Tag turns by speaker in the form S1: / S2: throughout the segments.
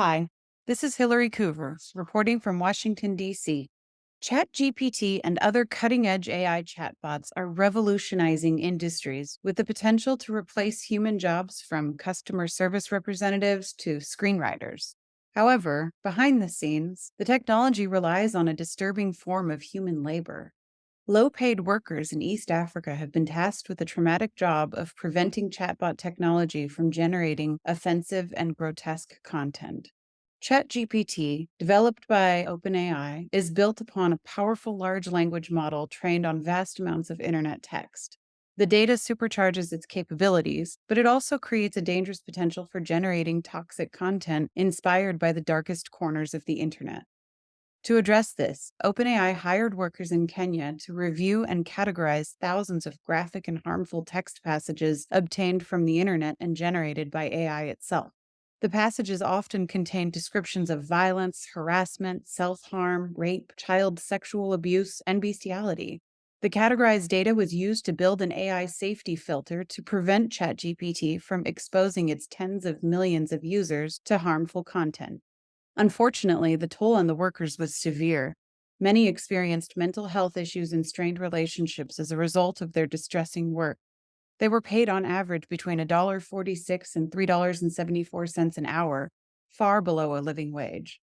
S1: Hi, this is Hillary Coover, reporting from Washington, D.C. ChatGPT and other cutting edge AI chatbots are revolutionizing industries with the potential to replace human jobs from customer service representatives to screenwriters. However, behind the scenes, the technology relies on a disturbing form of human labor. Low paid workers in East Africa have been tasked with the traumatic job of preventing chatbot technology from generating offensive and grotesque content. ChatGPT, developed by OpenAI, is built upon a powerful large language model trained on vast amounts of internet text. The data supercharges its capabilities, but it also creates a dangerous potential for generating toxic content inspired by the darkest corners of the internet. To address this, OpenAI hired workers in Kenya to review and categorize thousands of graphic and harmful text passages obtained from the internet and generated by AI itself. The passages often contain descriptions of violence, harassment, self harm, rape, child sexual abuse, and bestiality. The categorized data was used to build an AI safety filter to prevent ChatGPT from exposing its tens of millions of users to harmful content. Unfortunately, the toll on the workers was severe. Many experienced mental health issues and strained relationships as a result of their distressing work. They were paid on average between $1.46 and $3.74 an hour, far below a living wage.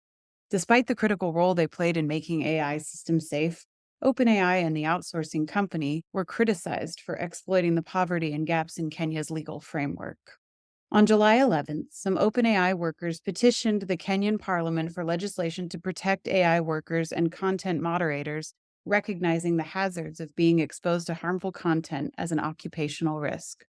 S1: Despite the critical role they played in making AI systems safe, OpenAI and the outsourcing company were criticized for exploiting the poverty and gaps in Kenya's legal framework. On July 11th, some OpenAI workers petitioned the Kenyan parliament for legislation to protect AI workers and content moderators, recognizing the hazards of being exposed to harmful content as an occupational risk.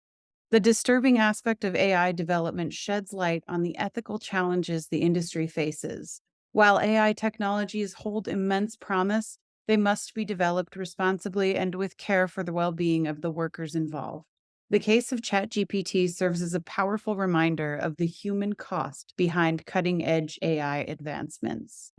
S1: The disturbing aspect of AI development sheds light on the ethical challenges the industry faces. While AI technologies hold immense promise, they must be developed responsibly and with care for the well being of the workers involved. The case of ChatGPT serves as a powerful reminder of the human cost behind cutting edge AI advancements.